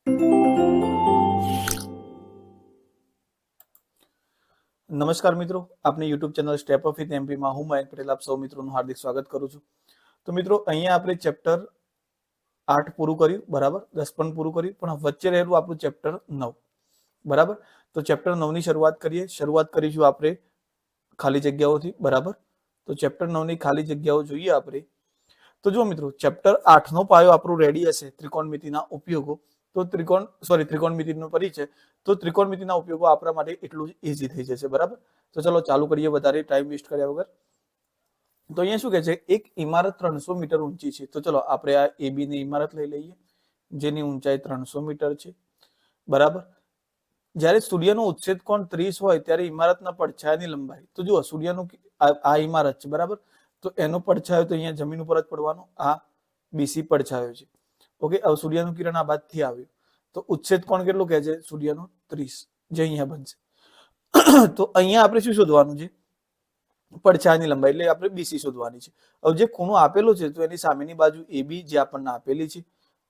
નમસ્કાર મિત્રો, આપની YouTube channel step of with MP માં હું મયંક પટેલ આપ સૌ મિત્રોનું હાર્દિક સ્વાગત કરું છું. તો મિત્રો અહીંયા આપણે ચેપ્ટર 8 પૂરું કર્યું, બરાબર. 10 પણ પૂરું કર્યું, પણ વચ્ચે રહેલું આપણું ચેપ્ટર 9, બરાબર. તો ચેપ્ટર 9 ની શરૂઆત કરીએ. શરૂઆત કરીશું આપણે ખાલી જગ્યાઓથી, બરાબર. તો ચેપ્ટર 9 ની ખાલી જગ્યાઓ જોઈએ આપણે. તો જો મિત્રો, ચેપ્ટર 8 નો પાયો આપણો રેડી હશે, ત્રિકોણમિતિના ઉપયોગો. તો ત્રિકોણમિતિનો પરિચય. તો ત્રિકોણમિતિના ઉપયોગો આપણા માટે એટલું જ ઈઝી થઈ જશે, બરાબર. તો ચલો ચાલુ કરીએ, વધારે ટાઈમ વેસ્ટ કર્યા વગર. તો અહીંયા શું કહે છે, એક ઇમારત 300 મીટર ઊંચી છે. તો ચલો આપણે આ એબી ની ઇમારત લઈ લઈએ, જેની ઊંચાઈ 300 મીટર છે, બરાબર. જ્યારે સૂર્યનો ઉચ્છેદ કોણ 30 હોય ત્યારે ઇમારતના પડછાયાની લંબાઈ. તો જુઓ, સૂર્યનું આ ઇમારત છે, બરાબર. તો એનો પડછાયો તો અહીંયા જમીન ઉપર જ પડવાનો, આ બીસી પડછાયો છે. ઓકે, હવે સૂર્યનું કિરણ આ બાજુથી આવ્યું, તો ઉચ્છેદ કોણ કેટલું કહે છે, સૂર્યનો 30, જે અહીંયા બનશે. તો અહીંયા આપણે શું શોધવાનું છે, પડછાયાની લંબાઈ, એટલે આપણે બીસી શોધવાની છે. હવે જે ખૂણો આપેલો છે, તો એની સામેની બાજુ એબી જે આપણને આપેલી છે,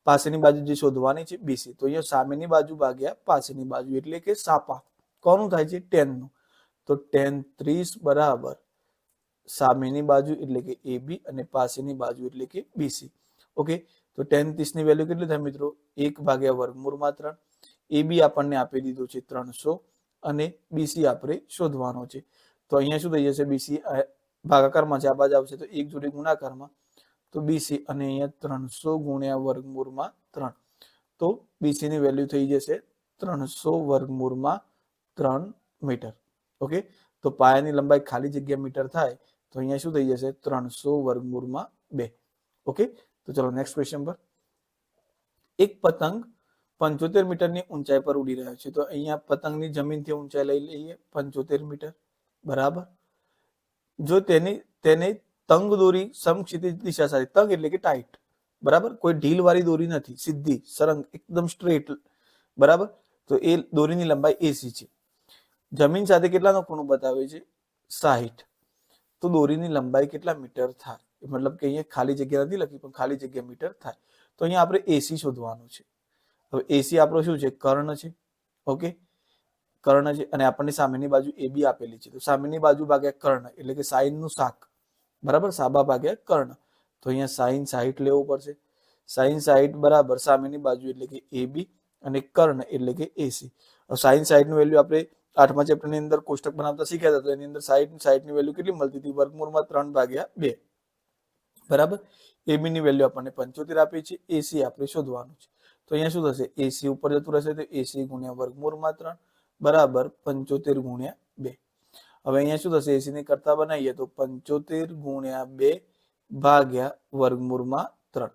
પાસેની બાજુ જે શોધવાની છે બીસી. તો અહીંયા સામેની બાજુ ભાગ્યા પાસેની બાજુ, એટલે કે સાપા કોનું થાય છે, tan નું. તો tan 30 બરાબર સામેની બાજુ એટલે કે એબી અને પાસેની બાજુ એટલે કે બીસી. ઓકે, તો tan 30 ની વેલ્યુ કેટલી થાય મિત્રો, 1/√3. એબી આપણને આપી દીધું છે 300 અને બીસી આપણે શોધવાનો છે. તો અહીંયા શું થઈ જશે, બીસી ભાગાકારમાં છે, આ બાજુ આવશે તો 1 જોડે ગુણાકારમાં, તો બીસી અને અહીંયા 300 ગુણ્યા √3. તો બીસી ની વેલ્યુ થઈ જશે 300 √3 મીટર. ઓકે, તો પાયાની લંબાઈ ખાલી જગ્યા મીટર થાય, તો અહીંયા શું થઈ જશે, 300 √2. ઓકે, તો ચલો નેક્સ્ટ ક્વેશ્ચન પર. એક પતંગ 75 મીટરની ઊંચાઈ પર ઉડી રહ્યો છે. તો અહીંયા પતંગની જમીનથી ઊંચાઈ લઈ લઈએ 75 મીટર, બરાબર. જો તેને તંગ દોરી સમક્ષિતિજ દિશા સાથે, તંગ એટલે કે ટાઈટ, બરાબર, કોઈ ઢીલ વાળી દોરી નથી, સીધી સરંગ એકદમ સ્ટ્રેટ, બરાબર. તો એ દોરીની લંબાઈ એસી છે. જમીન સાથે કેટલાનો ખૂણો બતાવે છે, 60. તો દોરીની લંબાઈ કેટલા મીટર થાય, મતલબ કે અહીંયા ખાલી જગ્યા નથી લખી, પણ ખાલી જગ્યા મીટર થાય. તો અહીંયા આપણે એસી શોધવાનું છે. હવે એસી આપણો શું છે, કર્ણ છે. ઓકે, કર્ણ છે, અને આપણને સામેની બાજુ એબી આપેલી છે. તો સામેની બાજુ ભાગ્યા કર્ણ એટલે કે સાઈન નું શાક, બરાબર, સાબા ભાગ્યા કર્ણ. તો અહીંયા સાઈન 60 લેવું પડશે. સાઈન 60 બરાબર સામેની બાજુ એટલે કે એબી અને કર્ણ એટલે કે એસી. સાઈન 60 ની વેલ્યુ આપણે 8મા ચેપ્ટર ની અંદર કોષ્ટક બનાવતા શીખ્યા હતા. તો એની અંદર 60 ની વેલ્યુ કેટલી મળતી હતી, √3/2, બરાબર. એબી ની વેલ્યુ આપણને 75 આપી છે, એસી આપણે શોધવાનું છે. તો અહીંયા શું થશે, એસી ઉપર જતું રહેશે, તો એસી ગુણ્યા √3 બરાબર 75 ગુણ્યા 2. હવે અહીંયા શું થશે, એસી ને કરતા બનાવીએ તો 75 ગુણ્યા 2 ભાગ્યા √3.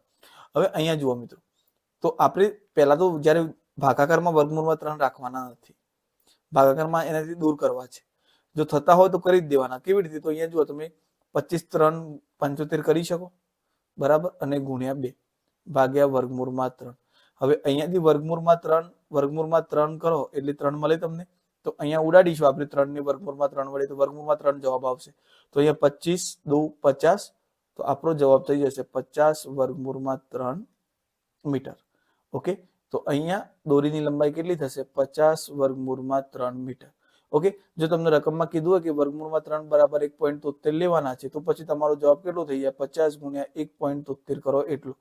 હવે અહીંયા જુઓ મિત્રો, તો આપણે પહેલા તો જ્યારે ભાગાકારમાં √3 રાખવાના નથી, ભાગાકારમાં એનાથી દૂર કરવા છે. જો થતા હોય તો કરી જ દેવાના. કેવી રીતે, તો અહીંયા જુઓ તમે 25 3 75 કરી શકો, બરાબર, અને ગુણ્યા 2 ભાગ્યા √3. હવે અહીંયાથી √3 કરો એટલે 3 મળે તમને. તો અહીંયા ઉડાડીશું આપણે 3 ને √3 વડે, તો √3 જવાબ આવશે. તો અહીંયા 25 2 50, તો આપણો જવાબ થઈ જશે 50 √3 મીટર. ઓકે, તો અહીંયા દોરીની લંબાઈ કેટલી થશે, 50 √3 મીટર. ઓકે, જો તમને રકમમાં કીધું હોય કે √3 બરાબર 1.73 લેવાના છે, તો પછી તમારો જવાબ કેટલો થઈ જાય, 50 ગુણ્યા 1.73 કરો એટલો.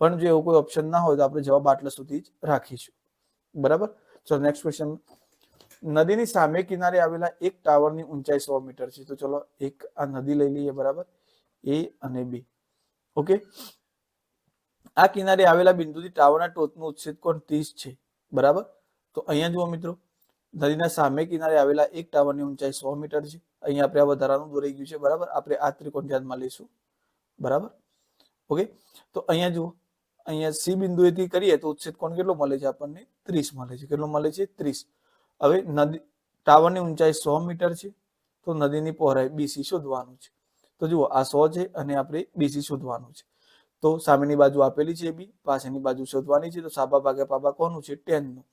પણ જો એવું કોઈ ઓપ્શન ના હોય તો આપણે જવાબ આટલા સુધી જ રાખીશું, બરાબર. ચલો નેક્સ્ટ ક્વેશ્ચન. નદીની સામે કિનારે આવેલા એક ટાવરની ઊંચાઈ 100 મીટર છે. તો ચલો એક આ નદી લઈ લઈએ, બરાબર, એ અને બી. ઓકે, આ કિનારે આવેલા બિંદુથી ટાવરના ટોચનું ઉચ્છેદ કોણ 30 છે, બરાબર. તો અહીંયા જુઓ મિત્રો, નદીના સામે કિનારે આવેલા એક ટાવરની ઊંચાઈ 100 મીટર છે. અહીંયા આપણે આ વધારાનું દોરાઈ ગયું છે, બરાબર. આપણે આ ત્રિકોણ ધ્યાનમાં લઈશું, બરાબર. ઓકે, તો અહીંયા જુઓ, અહીંયા સી બિંદુએથી કરીએ તો ઉચ્છેદ કોણ કેટલો મળે છે આપણને, 30 મળે છે. કેટલો મળે છે, 30. હવે નદી ટાવરની ઊંચાઈ 100 મીટર છે, તો નદીની પહોળાઈ બીસી શોધવાનું છે. તો જુઓ, આ 100 છે અને આપણે બીસી શોધવાનું છે. તો સામેની બાજુ આપેલી છે બી, પાછળની બાજુ શોધવાની છે. તો સાબા ભાગ્યા પાબા કોનું છે, tan નું.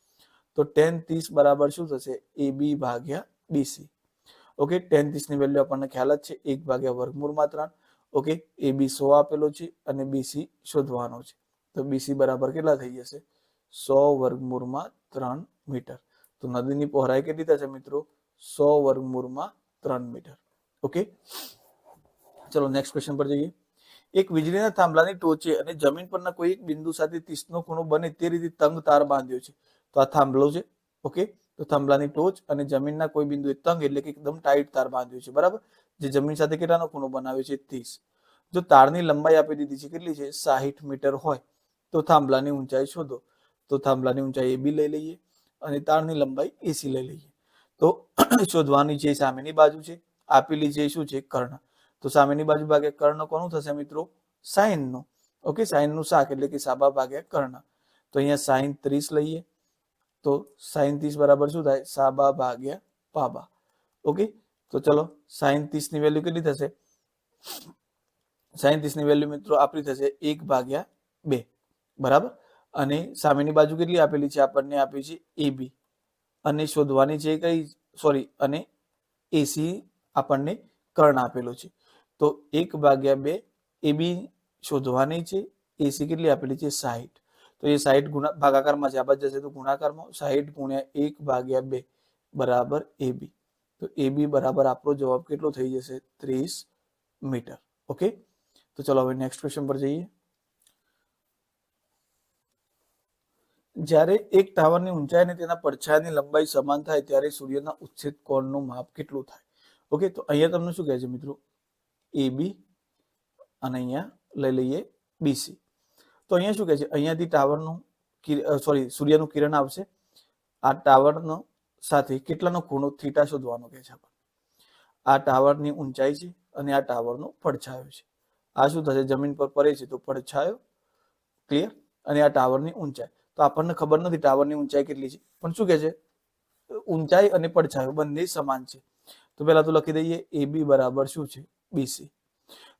તો tan 30 બરાબર શું થશે, એબી ભાગ્યા બીસી. ઓકે, tan 30 ની વેલ્યુ આપણને ખ્યાલ જ છે, 1/√3. ઓકે, એબી 100 આપેલો છે અને બીસી શોધવાનો છે. તો બીસી બરાબર કેટલા થઈ જશે, 100 વર્ગમૂળમાં 3 મીટર. તો નદીની પહોળાઈ કેટલી થશે મિત્રો? 100 વર્ગમૂળમાં 3 મીટર. ઓકે, ચલો નેક્સ્ટ ક્વેશ્ચન પર જઈએ. એક વીજળીના થાંભલાની ટોચે અને જમીન પરના કોઈ એક બિંદુ સાથે 30 નો ખૂણો બને તે રીતે તંગ તાર બાંધ્યો છે. તો આ થાંભલો છે. ઓકે, તો થાંભલાની ટોચ અને જમીનના કોઈ બિંદુએ તંગ એટલે કે એકદમ ટાઈટ તાર બાંધ્યો છે, બરાબર, જે જમીન સાથે કેટલાનો ખૂણો બનાવ્યો છે? 30. જો તારની લંબાઈ આપી દીધી છે, કેટલી છે? 60 મીટર હોય તો થાંભલાની ઊંચાઈ શોધો. તો થાંભલાની ઊંચાઈ AB લઈ લઈએ અને તારની લંબાઈ AC લઈ લઈએ. તો શોધવાની છે સામેની બાજુ છે, આપેલી છે શું છે? કર્ણ. તો સામેની બાજુ ભાગ્યા કર્ણ કોનું થશે મિત્રો? સાઈન નું. ઓકે, સાઈન નું શાક એટલે કે સાબા ભાગ્યા કર્ણ. તો અહીંયા સાઈન 30 લઈએ તો સાઈન 30 બરાબર શું થાય? સાબા ભાગ્યા પાબા. ઓકે, તો ચલો સાઈન 30 ની વેલ્યુ કેટલી થશે? સાઈન 30 ની વેલ્યુ મિત્રો આપણી થશે 1/2, બરાબર. અને સામેની બાજુ કેટલી આપેલી છે? આપણને આપી છે AB અને શોધવાની છે કઈ? સોરી, અને AC આપણને કર્ણ આપેલો છે. તો 1/2 AB શોધવાની છે, AC કેટલી આપેલી છે? 60. તો એ 60 ભાગાકારમાં છે, આ બાજુ જશે તો ગુણાકારમાં. 60 ગુણ્યા 1/2 બરાબર AB. તો AB બરાબર આપણો જવાબ કેટલો થઈ જશે? 30 મીટર. ઓકે, તો ચલો હવે નેક્સ્ટ ક્વેશ્ચન પર જઈએ. જ્યારે એક ટાવરની ઊંચાઈ અને તેના પડછાયાની લંબાઈ સમાન થાય ત્યારે સૂર્યના ઉચ્છેદ કોણનું માપ કેટલું થાય? ઓકે, તો અહીંયા તમને શું કહે છે મિત્રો? AB અને અહીંયા લઈ લઈએ BC. તો અહીંયા શું કહે છે? અહીંયાથી ટાવરનું સૂર્યનું કિરણ આવશે. આ ટાવરનો સાથે કેટલાનો ખૂણો થીટા શોધવાનો કહે છે આપણને. આ ટાવરની ઊંચાઈ છે અને આ ટાવરનો પડછાયો છે. આ શું થશે? જમીન પર પડે છે તો પડછાયો. ક્લિયર? અને આ ટાવરની ઊંચાઈ. તો આપણને ખબર નથી ટાવરની ઊંચાઈ કેટલી છે, પણ શું કહે છે? ઊંચાઈ અને પડછાયો બંને સમાન છે. તો પહેલા તો લખી દઈએ AB બરાબર શું છે? BC.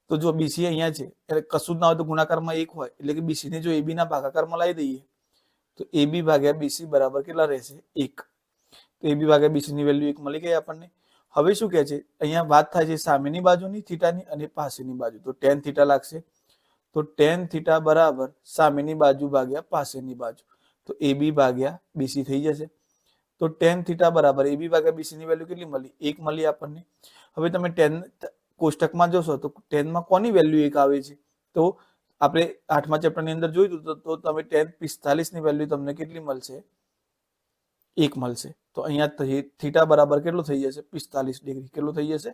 તો જો BC અહીંયા છે એટલે કશું જ ના હોય તો ગુણાકારમાં 1 હોય એટલે કે BC ને જો AB ના ભાગાકારમાં લાવી દઈએ તો AB ભાગ્યા BC બરાબર કેટલા રહેશે? 1. તો AB ભાગ્યા BC ની વેલ્યુ 1 મળી ગઈ આપણને. હવે શું કહે છે? અહીંયા વાત થાય છે સામેની બાજુની થીટાની અને પાસેની બાજુ. તો tan થીટા લાગશે. તો tan થીટા બરાબર સામેની બાજુ ભાગ્યા પાસેની બાજુ. તો AB ભાગ્યા BC થઈ જશે. તો tan થીટા બરાબર AB ભાગ્યા BC ની વેલ્યુ કેટલી મળી? 1 મળી આપણને. હવે તમે tan કોષ્ટકમાં જોશો તો tan માં કોની વેલ્યુ 1 આવે છે? તો આપણે 8મા ચેપ્ટરની અંદર જોયું તો તમે tan 45 ની વેલ્યુ તમને કેટલી મળશે? 1 મળશે. તો અહીંયા થીટા બરાબર કેટલું થઈ જશે? 45 ડિગ્રી. કેટલું થઈ જશે?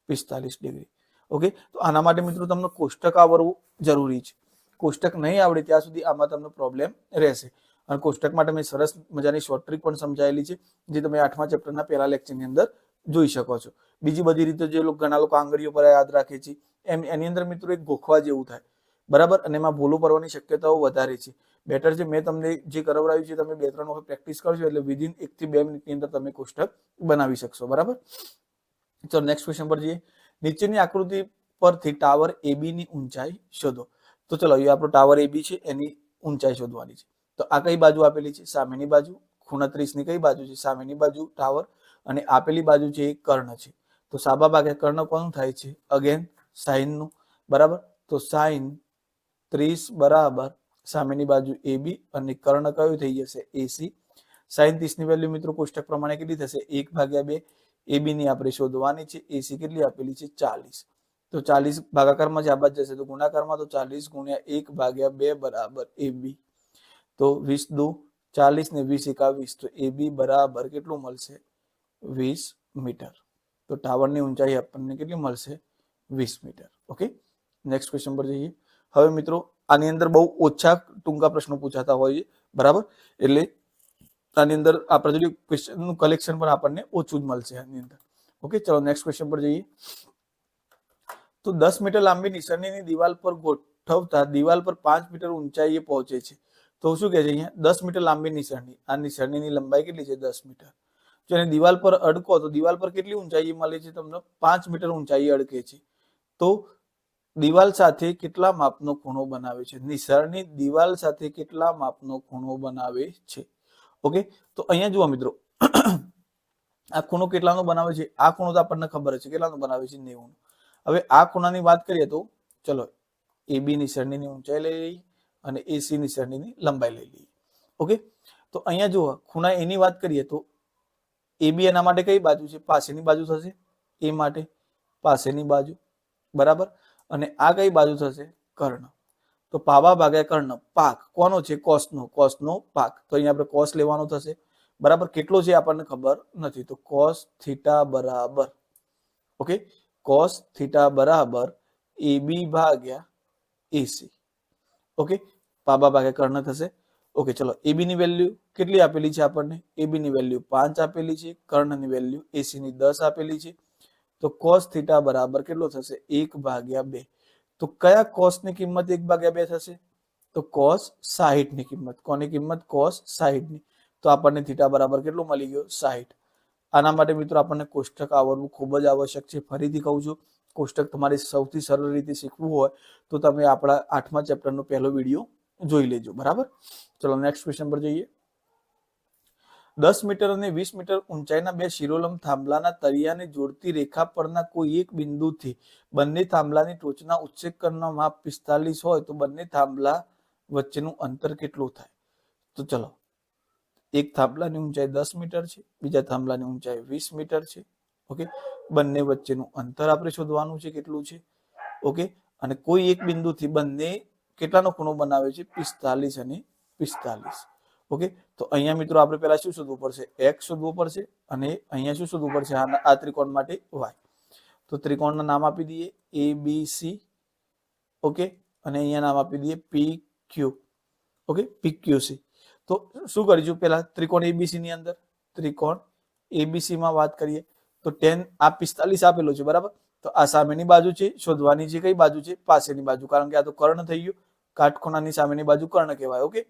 45 ડિગ્રી. ઓકે, તો આના માટે મિત્રો તમને કોષ્ટક આવડવું જરૂરી છે. કોષ્ટક નહીં આવડે ત્યાં સુધી આમાં તમને પ્રોબ્લેમ રહેશે. અને કોષ્ટક માટે મેં સરસ મજાની શોર્ટ ટ્રીક પણ સમજાયેલી છે, જે તમે 8મા ચેપ્ટરના પહેલા લેક્ચરની અંદર જોઈ શકો છો. બીજી બધી રીતે જે ઘણા લોકો આંગળીઓ પર યાદ રાખે છે એની અંદર મિત્રો એક ગોખવા જેવું થાય, બરાબર, અને એમાં ભૂલો પડવાની શક્યતાઓ વધારે છે. બેટર છે મેં તમને જે કરાવડાવ્યું છે તમે 2-3 વખત પ્રેક્ટિસ કરજો એટલે વિધિન 1 થી 2 મિનિટની અંદર તમે કોષ્ટક બનાવી શકશો, બરાબર. ચલો નેક્સ્ટ ક્વેશ્ચન પર જઈએ. નીચેની આકૃતિ પરથી ટાવર AB ની ઊંચાઈ શોધો. તો ચલો એ આપણો ટાવર AB છે, એની ઊંચાઈ શોધવાની છે. તો આ કઈ બાજુ આપેલી છે? સામેની બાજુ. ખૂણા 30 ની કઈ બાજુ છે? સામેની બાજુ ટાવર. અને આપેલી બાજુ છે એ કર્ણ છે. તો સાબા ભાગ્યા કર્ણ કોનું થાય છે? અગેન સાઈન નું, બરાબર. તો સાઈન 30 બરાબર સામેની બાજુ AB અને કર્ણ કયું થઈ જશે? AC. સાઈન 30 ની વેલ્યુ મિત્રો કોષ્ટક પ્રમાણે કેટલી થશે? 1/2. AB ની આપણે શોધવાની છે. AC કેટલી આપેલી છે? 40. તો 40 ભાગાકારમાં જ આ બાજુ જશે તો ગુણાકારમાં. તો 40 ગુણ્યા 1/2 બરાબર AB. તો 20 દુ 40 ને 20 એકા 20. તો AB બરાબર કેટલું મળશે? 20 મીટર. તો ટાવરની ઊંચાઈ આપણને કેટલી મળશે? 20 મીટર. ઓકે, નેક્સ્ટ ક્વેશ્ચન પર જઈએ. હવે મિત્રો આની અંદર બહુ ઓછા ટૂંકા પ્રશ્નો પૂછાતા હોય છે, બરાબર, એટલે આની અંદર આપણે જો ક્વેશ્ચનનું કલેક્શન પણ આપણને ઓછું જ મળશે આની અંદર. ઓકે, ચલો નેક્સ્ટ ક્વેશ્ચન પર જઈએ. તો 10 મીટર લાંબી નિસરણીની દિવાલ પર ગોઠવતા દિવાલ પર 5 મીટર ઊંચાઈએ પહોંચે છે. તો શું કહે છે અહીંયા? 10 મીટર લાંબી નિસરણી. આ નિસરણીની લંબાઈ કેટલી છે? 10 મીટર. જો એને દિવાલ પર અડકો તો દિવાલ પર કેટલી ઊંચાઈ મળે છે? તમને 5 મીટર ઊંચાઈ અડકે છે. તો દિવાલ સાથે કેટલા માપનો ખૂણો બનાવે છે? નિસરણી દિવાલ સાથે કેટલા માપનો ખૂણો બનાવે છે? ઓકે, તો અહીંયા જુઓ મિત્રો આ ખૂણો કેટલાનો બનાવે છે? આ ખૂણો તો આપણને ખબર છે કેટલાનો બનાવે છે? 90. હવે આ ખૂણાની વાત કરીએ તો ચલો AB નિસરણીની ઊંચાઈ લઈ લઈએ અને AC નિસરણીની લંબાઈ લઈ લઈએ. ઓકે, તો અહીંયા જુઓ ખૂણા એની વાત કરીએ તો એ બી એના માટે કઈ બાજુ છે? પાસેની બાજુ થશે. એ માટે પાસેની બાજુ, બરાબર. અને આ કઈ બાજુ થશે? કર્ણ. તો પાવા ભાગ્યા કર્ણ, પાક કોનો છે? કોસનો. કોસનો પાક, તો અહીંયા આપણે કોસ લેવાનો થશે, બરાબર. કેટલો છે આપણને ખબર નથી, તો કોસ થીટા બરાબર, ઓકે, કોસ થીટા બરાબર એ બી ભાગ્યા એસી. ઓકે, પાબા ભાગ્યા કર્ણ થશે. ઓકે, ચલો એબી ની વેલ્યુ કેટલી આપેલી છે આપણને? એબી ની વેલ્યુ 5 આપેલી છે, કર્ણની વેલ્યુ એસી ની 10 આપેલી છે. તો cos થીટા બરાબર કેટલો થશે? 1/2. તો કયા cos ની કિંમત 1/2 થશે? તો cos 60 ની કિંમત. કોની કિંમત? cos 60 ની. તો આપણને થીટા બરાબર કેટલો મળી ગયો? 60. આના માટે મિત્રો આપણને કોષ્ટક આવડવું ખૂબ જ આવશ્યક છે. ફરીથી કહું છું, કોષ્ટક તમારે સૌથી સરળ રીતે શીખવું હોય તો તમે આપણા 8મા ચેપ્ટરનો પહેલો વિડીયો જોઈ લેજો, બરાબર. ચલો નેક્સ્ટ ક્વેશ્ચન પર જઈએ. 10 મીટર અને 20 મીટર ઊંચાઈના બે શિરોલંબ થાંભલાના તળિયાને જોડતી રેખા પરના કોઈ એક બિંદુથી બંને થાંભલાની ટોચના ઉત્સેકનનો માપ 45 હોય તો બંને થાંભલા વચ્ચેનું અંતર કેટલું થાય? તો ચલો, એક થાંભલાની ઊંચાઈ 10 મીટર છે, બીજા થાંભલાની ઊંચાઈ 20 મીટર છે. ઓકે, બંને વચ્ચેનું અંતર આપણે શોધવાનું છે કેટલું છે. ઓકે, અને કોઈ એક બિંદુથી બંને કેટલાનો ખૂણો બનાવે છે? 45 અને 45. ઓકે, તો અહીંયા મિત્રો આપણે પહેલા શું શોધવું પડશે? x શોધવું પડશે, અને અહીંયા શું શોધવું પડશે? આ ત્રિકોણ માટે y. તો ત્રિકોણના નામ આપી દઈએ ABC. ઓકે, અને અહીંયા નામ આપી દઈએ PQ. Okay, PQC. તો શું કરીશું? પહેલા ત્રિકોણ ABC ની અંદર, ત્રિકોણ ABC માં વાત કરીએ તો tan આ 45 આપેલો છે, બરાબર. તો આ સામેની બાજુ છે, શોધવાની છે કઈ બાજુ છે? પાસેની બાજુ, કારણ કે આ તો કર્ણ થઈ ગયું. કાટખૂણાની સામેની બાજુ કર્ણ કહેવાય. ઓકે,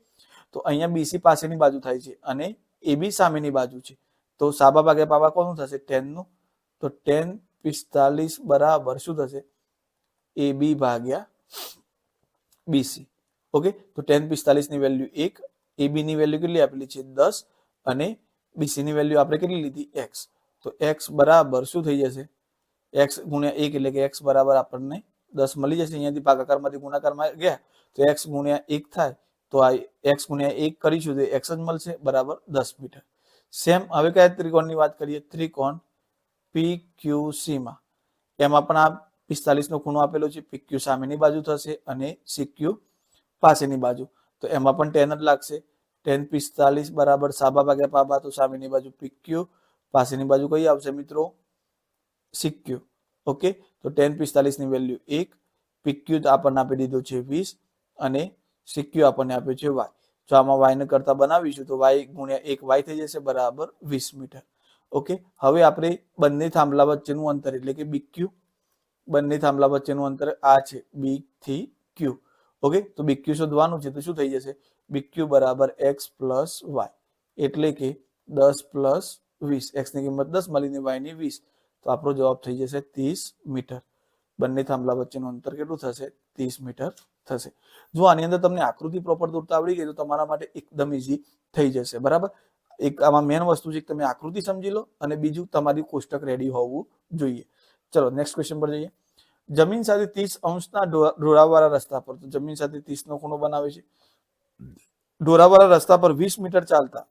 તો અહીંયા BC પાસેની બાજુ થાય છે અને AB સામેની બાજુ છે. તો સાબા ભાગ્યા પાબા કોનું થશે? tan નું. તો tan 45 બરાબર શું થશે? AB ભાગ્યા BC. ઓકે, તો tan 45 ની વેલ્યુ 1, AB ની વેલ્યુ કેટલી આપેલી છે? 10, અને BC ની વેલ્યુ આપણે કેટલી લીધી? x. તો x બરાબર શું થઈ જશે? x ગુણ્યા 1 એટલે કે x બરાબર આપણને 10 મળી જશે. અહીંયાથી ભાગાકારમાંથી ગુણાકારમાં ગયા તો x ગુણ્યા 1 થાય, તો આ x ગુણ્યા 1 કરીશું તો x જ મળશે, બરાબર 10 મીટર. સેમ હવે કયા ત્રિકોણની વાત કરીએ? ત્રિકોણ PQC માં. એમાં પણ આ 45 નો ખૂણો આપેલો છે. PQ સામેની બાજુ થશે અને CQ પાસેની બાજુ. તો એમાં પણ tan જ લાગશે. tan 45 બરાબર સાબા ભાગ્યા પાબા, તો સામેની બાજુ PQ, પાસેની બાજુ કઈ આવશે મિત્રો? CQ. ઓકે, તો tan 45 ની વેલ્યુ 1, PQ આપણને આપી દીધું છે 20, અને CQ આપણને આપ્યું છે y. જો આમાં y ને કરતા બનાવીશું તો y ગુણ્યા 1 y થઈ જશે, બરાબર 20 મીટર. ઓકે, હવે આપણે બંને થાંભલા વચ્ચેનું અંતર એટલે કે BQ, બંને થાંભલા વચ્ચેનું અંતર આ છે B થી Q. ઓકે, તો BQ શોધવાનું છે, તો શું થઈ જશે? BQ બરાબર x પ્લસ y, એટલે કે 10 પ્લસ 20. x ની કિંમત 10 મળીને y ની 20, તો આપણો જવાબ થઈ જશે 30 મીટર. બંને થાંભલા વચ્ચેનું અંતર કેટલું થશે? 30 મીટર થશે. જો આની અંદર તમને આકૃતિ પ્રોપર દોરતા આવડી ગઈ તો તમારા માટે એકદમ ઈઝી થઈ જશે, બરાબર. એક આમાં મેન વસ્તુ છે કે તમે આકૃતિ સમજી લો, અને બીજું તમારી કોષ્ટક રેડી હોવું જોઈએ. ચલો નેક્સ્ટ ક્વેશ્ચન પર જઈએ. જમીન સાથે 30 અંશના ઢોળાવવાળા રસ્તા પર, તો જમીન સાથે 30 નો ખૂણો બનાવે છે. ઢોળાવવાળા રસ્તા પર 20 મીટર ચાલતા,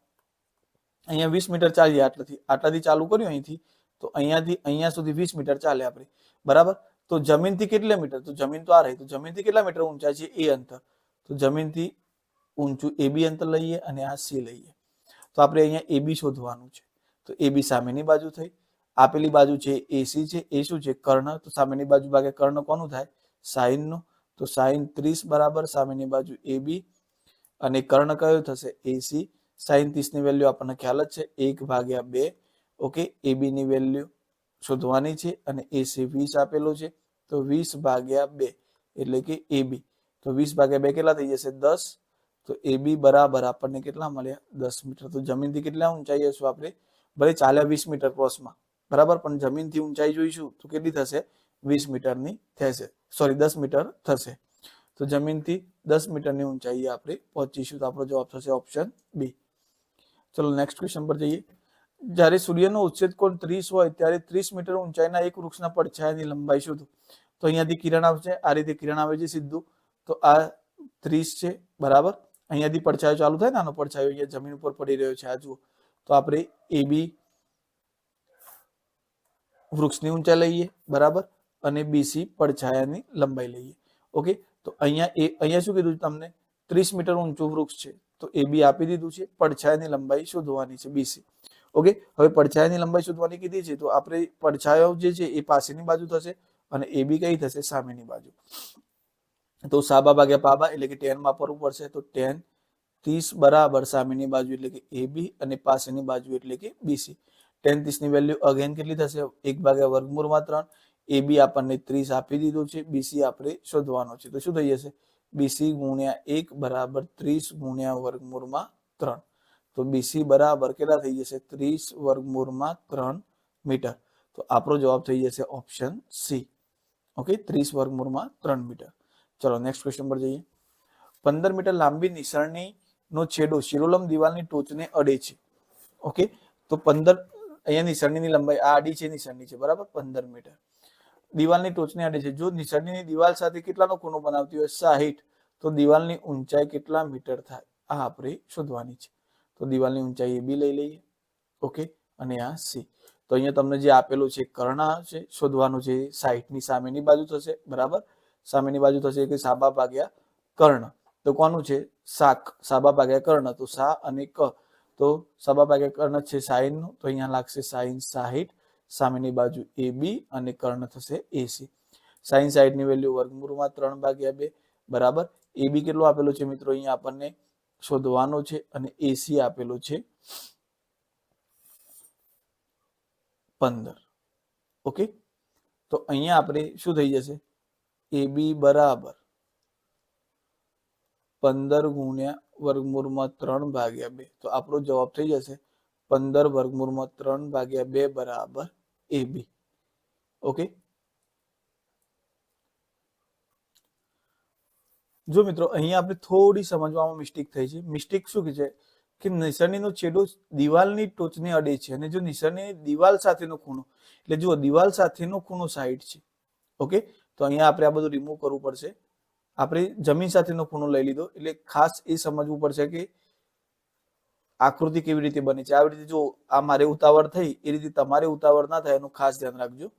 અહીંયા 20 મીટર ચાલીએ, આટલાથી ચાલુ કર્યું અહીંથી, તો અહીંયાથી અહીંયા સુધી 20 મીટર ચાલે આપણે, બરાબર. તો જમીનથી કેટલા મીટર? તો જમીન તો આ રહી, તો જમીનથી કેટલા મીટર ઊંચા છે? એ અંતર. તો જમીનથી ઊંચું AB અંતર લઈએ અને આ C લઈએ. તો આપણે અહીંયા AB શોધવાનું છે. તો AB સામેની બાજુ થઈ, આપેલી બાજુ છે AC છે, એ શું છે? કર્ણ. તો સામેની બાજુ ભાગે કર્ણ કોનું થાય? sin નું. તો sin 30 બરાબર સામેની બાજુ AB, અને કર્ણ કયો થશે? AC. sin 30 ની વેલ્યુ આપણને ખ્યાલ જ છે 1/2. ઓકે, AB ની વેલ્યુ શોધવાની છે, અને AC 20 આપેલો છે, તો 20/2 એટલે કે AB. તો 20/2 કેટલા થઈ જશે? 10. તો AB બરાબર આપણને કેટલા મળ્યા? 10 મીટર. તો જમીનથી કેટલા ઊંચાઈ હશું આપણે? ભલે ચાલ્યા 20 મીટર ક્રોસમાં, બરાબર, પણ જમીનથી ઊંચાઈ જોઈશું તો કેટલી થશે? 20 મીટરની થશે, સોરી 10 મીટર થશે. તો જમીનથી 10 મીટરની ઊંચાઈએ આપણે પહોંચીશું, તો આપણો જવાબ થશે ઓપ્શન બી. ચલો નેક્સ્ટ ક્વેશ્ચન પર જઈએ. જ્યારે સૂર્યનો ઉચ્છેદ કોણ 30 હોય ત્યારે 30 મીટર ઊંચાઈના એક વૃક્ષના પડછાયાની લંબાઈ શોધો. તો અહીંયાથી કિરણ આવશે, આ રીતે કિરણ આવે છે સીધું, તો આ 30 છે, બરાબર, અહીંયાથી પડછાયો ચાલુ થાય ને, આનો પડછાયો અહીંયા જમીન ઉપર પડી રહ્યો છે, આ જુઓ. તો આપણે AB વૃક્ષની ઊંચાઈ લઈએ, બરાબર, અને BC પડછાયાની લંબાઈ લઈએ. ઓકે, તો અહીંયા શું કીધું તમને? 30 મીટર ઊંચું વૃક્ષ છે, તો AB આપી દીધું છે, પડછાયાની લંબાઈ શોધવાની છે BC. ઓકે, હવે પડછાયાની લંબાઈ શોધવાની કીધી છે, તો આપણે પડછાયો જે છે એ પાસેની બાજુ થશે અને AB કઈ થશે? સામેની બાજુ. તો સાબા ભાગ્યા પાબા એટલે કે tan વાપરવું પડશે. તો tan 30 બરાબર સામેની બાજુ એટલે કે AB અને પાસેની બાજુ એટલે કે BC. tan 30 ની વેલ્યુ અગેન કેટલી થશે? 1/√3. AB આપણને 30 આપી દીધું છે, BC આપણે શોધવાનો છે. તો શું થઈ જશે? BC ગુણ્યા 1 બરાબર 30 ગુણ્યા √3. તો BC બરાબર કેટલા થઈ જશે? 30 √3 મીટર. તો આપણો જવાબ થઈ જશે ઓપ્શન સી. Okay, 30 √3 metre. ચલો નેક્સ્ટ ક્વેશ્ચન પર જઈએ. 15 મીટર લાંબી નિસરણી નો છેડો શિરોલંબ દિવાલની ટોચને અડે છે. ઓકે, તો 15 અહીંયા નિસરણીની લંબાઈ આ આડી છે, નિસરણી છે, બરાબર, 15 મીટર દિવાલની ટોચને અડે છે. જો નિસરણીની દિવાલ સાથે કેટલાનો ખૂણો બનાવતી હોય? 60. તો દિવાલની ઊંચાઈ કેટલા મીટર થાય? આ આપણે શોધવાની છે. તો દિવાલની ઊંચાઈ AB લઈ લઈએ. ઓકે, અને આ C. તો અહીંયા તમને જે આપેલું છે કર્ણ છે, શોધવાનું છે. 60 ની સામેની બાજુ થશે, બરાબર, સામેની બાજુ થશે કે સાબા ભાગ્યા કર્ણ. તો કોનું છે? શાક. સાબા ભાગ્યા કર્ણ, તો સા અને ક. તો સાબા ભાગ્યા કર્ણ છે sin નું, તો અહીંયા લાગશે sin 60. સામેની બાજુ AB અને કર્ણ થશે AC. sin 60 ની વેલ્યુ √3/2 બરાબર. AB કેટલો આપેલો છે મિત્રો? અહીંયા આપણને શોધવાનો છે અને AC આપેલો છે 15. ઓકે, તો અહીંયા આપણે શું થઈ જશે? AB બરાબર 15 ગુણ્યા √3/2. તો આપણો જવાબ થઈ જશે 15 √3/2 બરાબર AB. ઓકે, જો મિત્રો અહીંયા આપણે થોડી સમજવામાં મિસ્ટેક થઈ છે. મિસ્ટેક શું છે કે નિસરણીનો છેડો દિવાલની ટોચને અડે છે, અને જો નિસરણી દિવાલ સાથેનો ખૂણો, એટલે જુઓ દિવાલ સાથેનો ખૂણો 60 છે. ઓકે, તો અહીંયા આપણે આ બધું રિમૂવ કરવું પડશે. આપણે જમીન સાથેનો ખૂણો લઈ લીધો, એટલે ખાસ એ સમજવું પડશે કે આકૃતિ કેવી રીતે બને છે. આવી રીતે જો આ મારે ઉતાવળ થઈ એ રીતે તમારે ઉતાવળ ના થાય એનું ખાસ ધ્યાન રાખજો,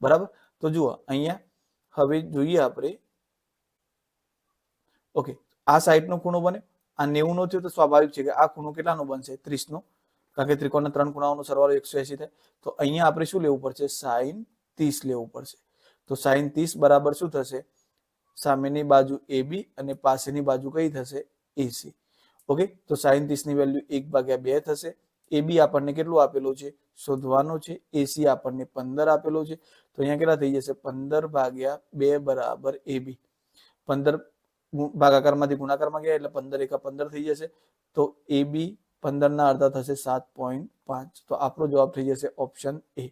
બરાબર. તો જુઓ અહીંયા હવે જોઈએ આપણે. ઓકે, આ સાઈડનો ખૂણો બને, આ 90 નો થયો, તો સ્વાભાવિક છે કે આ ખૂણો કેટલાનો બનશે? 30 નો, કારણ કે ત્રિકોણના 3 ખૂણાઓનો સરવાળો 180 થાય. તો અહીંયા આપણે શું લેવું પડશે? sin 30 લેવું પડશે. તો sin 30 બરાબર શું થશે? સામેની બાજુ AB અને પાસેની બાજુ કઈ થશે? AC. ઓકે, તો sin 30 ની વેલ્યુ 1/2 થશે. AB આપણને કેટલું આપેલું છે? શોધવાનું છે. AC આપણને 15 આપેલો છે. તો અહીંયા કેટલા થઈ જશે? 15/2 બરાબર AB. 15 ભાગાકારમાંથી ગુણાકારમાં ગયા એટલે 15 × 15 થઈ જશે. તો AB 15 ના અડધા થશે 7.5. તો આપણો જવાબ થઈ જશે ઓપ્શન A.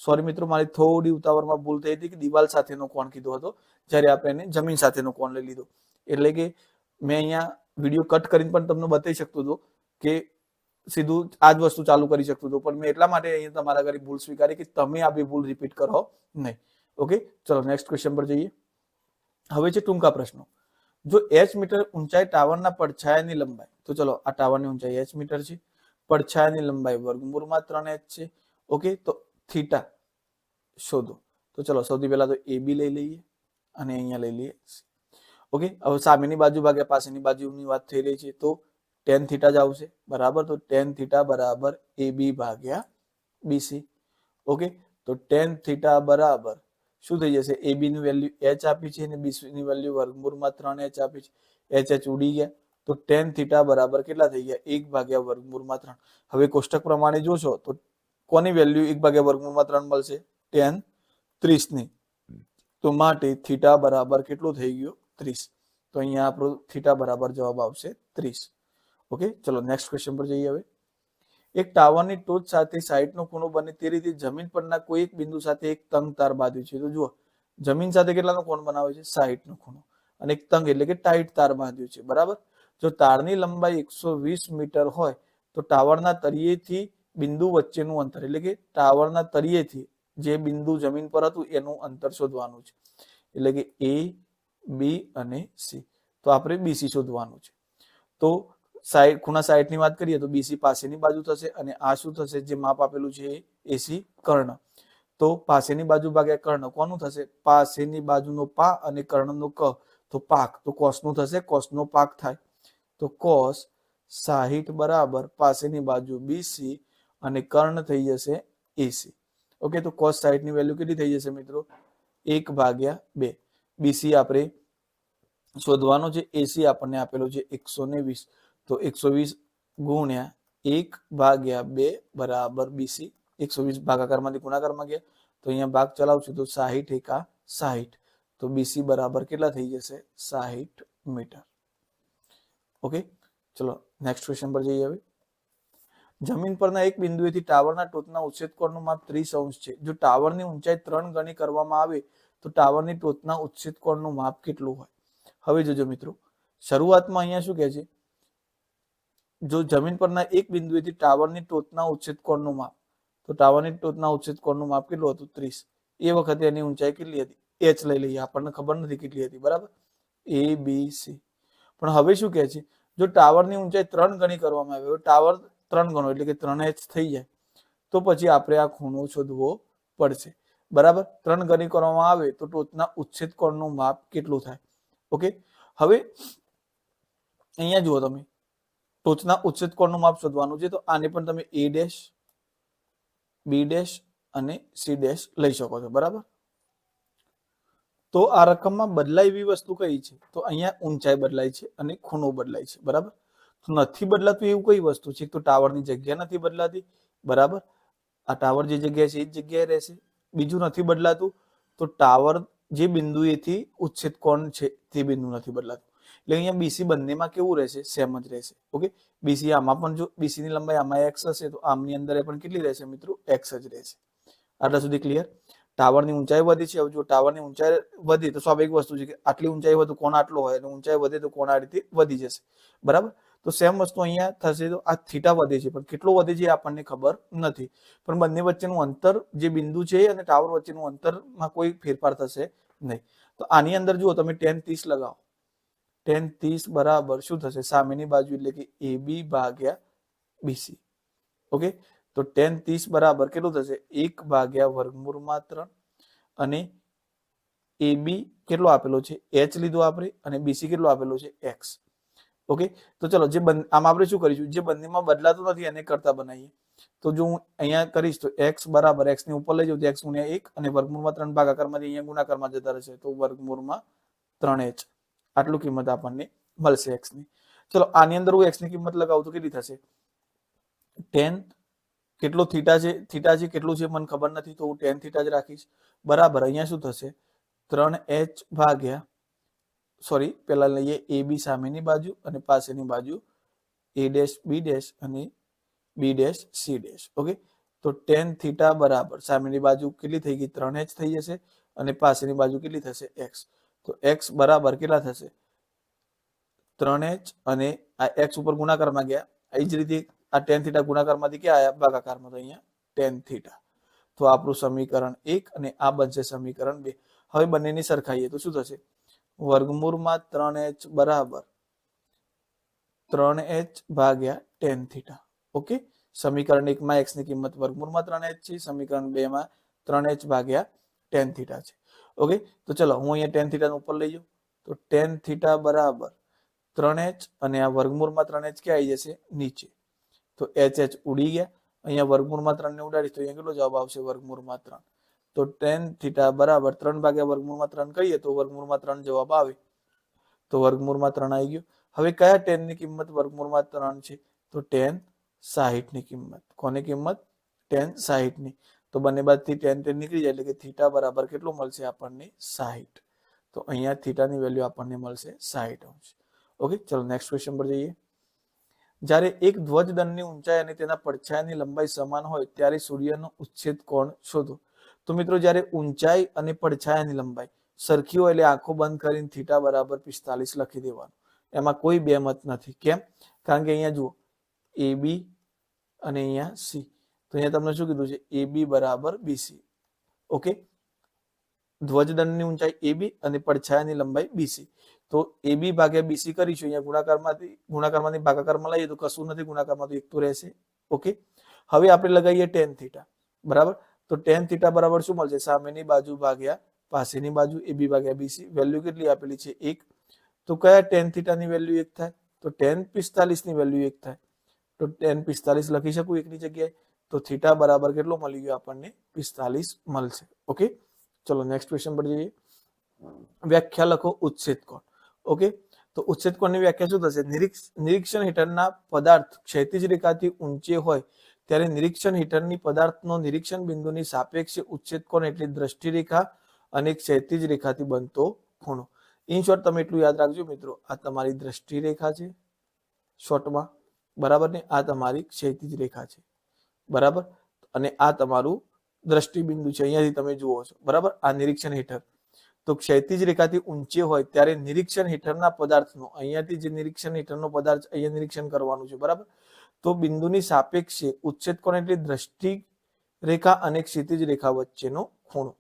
સોરી મિત્રો, મારી થોડી ઉતાવળમાં ભૂલ થઈ હતી કે દિવાલ સાથેનો કોણ કીધો હતો, જ્યારે આપણે એને જમીન સાથેનો કોણ લઈ લીધો. એટલે કે મેં અહીંયા વિડીયો કટ કરીને પણ તમને બતાવી શકતો હતો કે સીધું આ જ વસ્તુ ચાલુ કરી શકતો હતો, પણ મેં એટલા માટે અહીંયા તમારા ઘરે ભૂલ સ્વીકારી કે તમે આ બી ભૂલ રિપીટ કરો નહીં. ઓકે, ચલો નેક્સ્ટ ક્વેશ્ચન પર જઈએ. હવે છે ટૂંકા પ્રશ્નો. જો h મીટર ઊંચાઈ ટાવરના પડછાયાની લંબાઈ, તો ચલો આ ટાવરની ઊંચાઈ h મીટર છે, પડછાયાની લંબાઈ √3h છે. ઓકે, તો થીટા શોધો. તો ચલો સૌથી પહેલા તો AB લઈ લઈએ અને અહીંયા લઈ લઈએ. ઓકે, હવે સામેની બાજુ ભાગ્યા પાસેની બાજુની વાત થઈ રહી છે, તો tan થીટા જ આવશે, બરાબર. તો tan થીટા બરાબર AB ભાગ્યા BC. ઓકે, તો tan થીટા બરાબર શું થઈ જશે? AB ની વેલ્યુ h આપી છે અને BC ની વેલ્યુ √3h આપી છે. h ઉડી ગયા, તો tan થીટા બરાબર કેટલા થઈ ગયા? 1/√3. હવે કોષ્ટક પ્રમાણે જોશો તો કોની વેલ્યુ 1/√3 મળશે? tan 30 ની. તો માટે થીટા બરાબર કેટલું થઈ ગયું? 30. તો અહીંયા આપણો થીટા બરાબર જવાબ આવશે 30. ઓકે, ચલો નેક્સ્ટ ક્વેશ્ચન પર જઈએ. હવે એક ટાવરની ટોચ સાથે સાઈડનો ખૂણો બને તે રીતે જમીન પરના કોઈ એક બિંદુ સાથે એક તંગ તાર બાંધ્યું છે. તો જુઓ જમીન સાથે કેટલાનો કોણ બનાવે છે? 60 નો ખૂણો, અને એક તંગ એટલે કે ટાઈટ તાર બાંધ્યું છે, બરાબર. જો તારની લંબાઈ 120 મીટર હોય તો ટાવરના તળિયેથી બિંદુ વચ્ચેનું અંતર, એટલે કે ટાવરના તળિયેથી જે બિંદુ જમીન પર હતું એનું અંતર શોધવાનું છે. એટલે કે A, B અને C. તો આપણે BC શોધવાનું છે. તો તો સાઈડ ખૂણા 60 ની વાત કરીએ તો બીસી પાસેની બાજુ થશે અને આ શું થશે જે માપ આપેલું છે એસી કર્ણ. તો પાસેની બાજુ ભાગ્યા કર્ણ કોનું થશે પાસેની બાજુનો પા અને કર્ણનો ક તો પાક તો કોસનું થશે કોસનો પાક થાય તો કોસ 60 બરાબર પાસેની બાજુ બીસી અને કર્ણ થઈ જશે એસી. ઓકે તો કોસ 60 ની વેલ્યુ કેટલી થઈ જશે મિત્રો 1/2. બીસી આપણે શોધવાનો છે એસી આપણને આપેલો છે 120 તો 120 ગુણ્યા 1/2 બરાબર બીસી. 120 ભાગાકારમાંથી ગુણાકારમાં ગયા તો અહીંયા ભાગ ચલાવશું તો 60 એકા 60 તો બીસી બરાબર કેટલા થઈ જશે 60 મીટર. ઓકે ચલો નેક્સ્ટ ક્વેશ્ચન પર જઈએ. હવે જમીન પરના એક બિંદુએથી ટાવરના ટોચના ઉચ્છેદ કોણનું માપ 30 અંશ છે. જો ટાવરની ઊંચાઈ 3 ગણી કરવામાં આવે તો ટાવરની ટોચના ઉચ્છેદ કોણનું માપ કેટલું હોય. હવે જોજો મિત્રો શરૂઆતમાં અહીંયા શું કહે છે જો જમીન પરના એક બિંદુએથી ટાવરની ટોચના ઉચ્છેદ કોણનું માપ તો ટાવરની ટોચના ઉચ્છેદ કોણનું માપ કેટલું હતું 30. એ વખતે એની ઊંચાઈ કેટલી હતી h લઈ લઈએ આપણને ખબર નથી કેટલી હતી બરાબર a b c. પણ હવે શું કહે છે જો ટાવરની ઊંચાઈ 3 ગણી કરવામાં આવે ટાવર 3 ગણો એટલે કે 3h થઈ જાય તો પછી આપણે આ ખૂણો શોધવો પડશે બરાબર. 3 ગણી કરવામાં આવે તો ટોચના ઉચ્છેદ કોણનું માપ કેટલું થાય. ઓકે હવે અહીંયા જુઓ તમે ટોચના ઉચ્છેદ કોણનું માપ શોધવાનું છે તો આને પણ તમે a ડેશ b ડેશ અને c ડેશ લઈ શકો છો બરાબર. તો આ રકમમાં બદલાય એવી વસ્તુ કઈ છે તો અહીંયા ઊંચાઈ બદલાય છે અને ખૂણો બદલાય છે બરાબર. તો નથી બદલાતું એવું કઈ વસ્તુ છે તો ટાવરની જગ્યા નથી બદલાતી બરાબર. આ ટાવર જે જગ્યાએ છે એ જ જગ્યાએ રહેશે. બીજું નથી બદલાતું તો ટાવર જે બિંદુએથી ઉચ્છેદ કોણ છે તે બિંદુ નથી બદલાતું એટલે અહીંયા બીસી બંનેમાં કેવું રહેશે સેમ જ રહેશે. ઓકે બીસી આમાં પણ જો બીસી ની લંબાઈ આમાં x હશે તો આમની અંદર પણ કેટલી રહેશે મિત્રો x જ રહેશે. આટલા સુધી ક્લિયર. ટાવરની ઊંચાઈ વધી છે. હવે જો ટાવરની ઊંચાઈ વધી તો સ્વાભાવિક વસ્તુ છે કે આટલી ઊંચાઈ હોય તો કોણ આટલો હોય અને ઊંચાઈ વધે તો કોણ આ રીતે વધી જશે બરાબર. તો સેમ વસ્તુ અહીંયા થશે તો આ થીટા વધે છે પણ કેટલો વધે છે આપણને ખબર નથી પણ બંને વચ્ચેનું અંતર જે બિંદુ છે અને ટાવર વચ્ચેનું અંતરમાં કોઈ ફેરફાર થશે નહીં. તો આની અંદર જુઓ તમે tan 30 લગાવો tan 30 બરાબર શું થશે સામેની બાજુ એટલે કે AB ભાગ્યા BC. ઓકે તો tan 30 બરાબર કેટલું થશે 1/√3 અને AB કેટલો આપેલો છે h લીધો આપણે અને BC કેટલો આપેલો છે x. ઓકે તો ચલો જે આમાં આપણે શું કરીશું જે બંનેમાં બદલાતું નથી એને કરતા બનાવીએ. તો જો હું અહીંયા કરીશ તો x બરાબર x ની ઉપર લઈ જાઉં તો x ગુણ્યા 1 અને વર્ગમૂળમાં 3 ભાગાકારમાંથી અહીંયા ગુણાકારમાં જતા રહેશે તો વર્ગમૂળમાં 3h આટલું કિંમત આપણને મળશે x ની. ચલો આની અંદર હું x ની કિંમત લગાવું તો કેટલી થશે tan કેટલો થીટા છે કેટલું છે મને ખબર નથી તો હું tan થીટા જ રાખીશ બરાબર. અહીંયા શું થશે 3h ભાગ્યા સોરી પેલા લઈએ AB સામેની બાજુ અને પાસેની બાજુ a ડેશ b ડેશ અને b dash c dash. Okay તો tan થીટા બરાબર સામેની બાજુ કેટલી થઈ ગઈ 3h થઈ જશે અને પાસેની બાજુ કેટલી થશે x. તો x બરાબર કેટલા થશે 3h અને આ x ઉપર ગુણાકારમાં ગયા એ જ રીતે આ tan થીટા ગુણાકારમાંથી ક્યાં આયા ભાગાકારમાં તો અહીંયા tan થીટા. તો આપણું સમીકરણ 1 અને આ બનશે સમીકરણ 2. હવે બંનેની સરખાઈએ તો શું થશે વર્ગમૂળમાં 3h બરાબર 3h ભાગ્યા tan થીટા. ઓકે સમીકરણ 1 માં x ની કિંમત વર્ગમૂળમાં 3h છે સમીકરણ 2 માં 3h ભાગ્યા tan થીટા છે. ઓકે તો ચલો હું અહીંયા tan થીટા ઉપર લઈ જાઉં તો tan થીટા બરાબર 3h અને આ વર્ગમૂળમાં 3h ક્યાં આવી જશે નીચે તો h ઉડી ગયા. અહીંયા વર્ગમૂળમાં 3 ને ઉડાડીશ તો અહીંયા કેટલો જવાબ આવશે વર્ગમૂળમાં 3. તો tan થીટા બરાબર 3 ભાગ્યા વર્ગમૂળમાં 3 કરીએ તો વર્ગમૂળમાં 3 જવાબ આવે તો વર્ગમૂળમાં 3 આવી ગયો. હવે કયા tan ની કિંમત વર્ગમૂળમાં 3 છે તો tan 60 ની કિંમત. કોની કિંમત tan 60 ની. તો બંને બાજુથી tan નીકળી જાય એટલે કે થીટા બરાબર કેટલું મળશે આપણને 60. તો અહીંયા થીટાની વેલ્યુ આપણને મળશે 60 અંશ. ઓકે ચલો નેક્સ્ટ ક્વેશ્ચન પર જઈએ. જ્યારે એક ધ્વજદંડની ઊંચાઈ અને તેના પડછાયાની લંબાઈ સમાન હોય ત્યારે સૂર્યનો ઉચ્છેદ કોણ શોધો. તો મિત્રો જ્યારે ઊંચાઈ અને પડછાયાની લંબાઈ સરખી હોય એટલે આંખો બંધ કરીને થીટા બરાબર 45 લખી દેવાનું. એમાં કોઈ બે મત નથી. કેમ? કારણ કે અહીંયા જુઓ AB અને અહીંયા C. તો અહીંયા તમને શું કીધું છે AB બરાબર BC. ઓકે ધ્વજદંડની ઊંચાઈ AB અને પડછાયાની લંબાઈ BC. તો AB ભાગ્યા BC કરીશું, અહીંયા ગુણાકારમાંથી ભાગાકારમાં લઈએ તો કશું નથી, ગુણાકારમાં તો એક તો રહેશે. ઓકે, હવે આપણે લગાવીએ tan થીટા, બરાબર. તો tan થીટા બરાબર શું મળશે? સામેની બાજુ ભાગ્યા પાસેની બાજુ, AB ભાગ્યા BC. વેલ્યુ કેટલી આપેલી છે? 1. તો કયા tan થીટાની વેલ્યુ 1 થાય? તો tan 45 ની વેલ્યુ 1 થાય. તો tan 45 લખી શકું એકની જગ્યાએ. તો થીટા બરાબર કેટલો મળી ગયો આપણને? 45 મળશે. ઓકે, ચલો નેક્સ્ટ ક્વેશ્ચન પર જઈએ. વ્યાખ્યા લખો ઉચ્છેદ કોણ. ઓકે, તો ઉચ્છેદ કોણની વ્યાખ્યા શું થશે? નિરીક્ષણ હેઠળના પદાર્થ ક્ષૈતિજ રેખાથી ઊંચે હોય ત્યારે નિરીક્ષણ હેઠળની પદાર્થનો નિરીક્ષણ બિંદુની સાપેક્ષે ઉચ્છેદ કોણ એટલે દ્રષ્ટિ રેખા અને ક્ષૈતિજ રેખાથી બનતો ખૂણો. ઇન શોર્ટ તમે એટલું યાદ રાખજો મિત્રો, આ તમારી દ્રષ્ટિ રેખા છે શોર્ટમાં, બરાબર ને? આ તમારી ક્ષૈતિજ રેખા છે, બરાબર. અને આ તમારું દ્રષ્ટિ બિંદુ છે, અહીંયાથી તમે જુઓ છો, બરાબર. આ નિરીક્ષણ હેઠળ. તો ક્ષૈતિજ રેખાથી ઊંચે હોય ત્યારે નિરીક્ષણ હેઠળના પદાર્થનો, અહીંયાથી જે નિરીક્ષણ હેઠળનો પદાર્થ અહીંયા નિરીક્ષણ કરવાનું છે, બરાબર. તો બિંદુની સાપેક્ષે ઉચ્છેદ કોણ એટલે દ્રષ્ટિ રેખા અને ક્ષિતિજ રેખા વચ્ચેનો ખૂણો.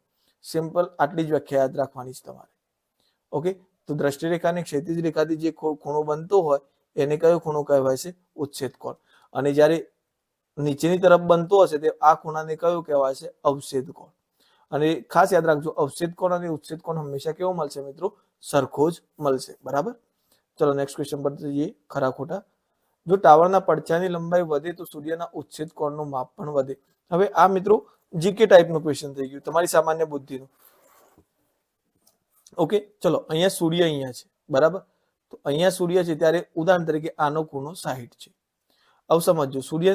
સિમ્પલ, આટલી જ વ્યાખ્યા યાદ રાખવાની છે તમારે. ઓકે, તો દ્રષ્ટિ રેખા અને ક્ષિતિજ રેખાથી જે ખૂણો બનતો હોય એને કયો ખૂણો કહેવાય છે? ઉચ્છેદ કોણ. અને જ્યારે નીચેની તરફ બનતો હશે તે આ ખૂણાને કયો કહેવાય છે? અવક્ષેદ કોણ. અને ખાસ યાદ રાખજો, અવક્ષેદ કોણ અને ઉચ્છેદ કોણ હંમેશા કેવો મળશે મિત્રો? સરખો જ મળશે, બરાબર. ચલો નેક્સ્ટ ક્વેશ્ચન પર જઈએ. ખરા ખોટા. જો ટાવરના પડછાયાની લંબાઈ વધે તો સૂર્યના ઉચ્છેદ કોણનું માપ પણ વધે. હવે આ મિત્રો જીકે ટાઈપનું ક્વેશ્ચન થઈ ગયું, તમારી સામાન્ય બુદ્ધિનું. ઓકે, ચલો અહીંયા સૂર્ય અહીંયા છે, બરાબર. તો અહીંયા સૂર્ય છે ત્યારે ઉદાહરણ તરીકે આનો ખૂણો 60 છે. હવે સમજો, સૂર્ય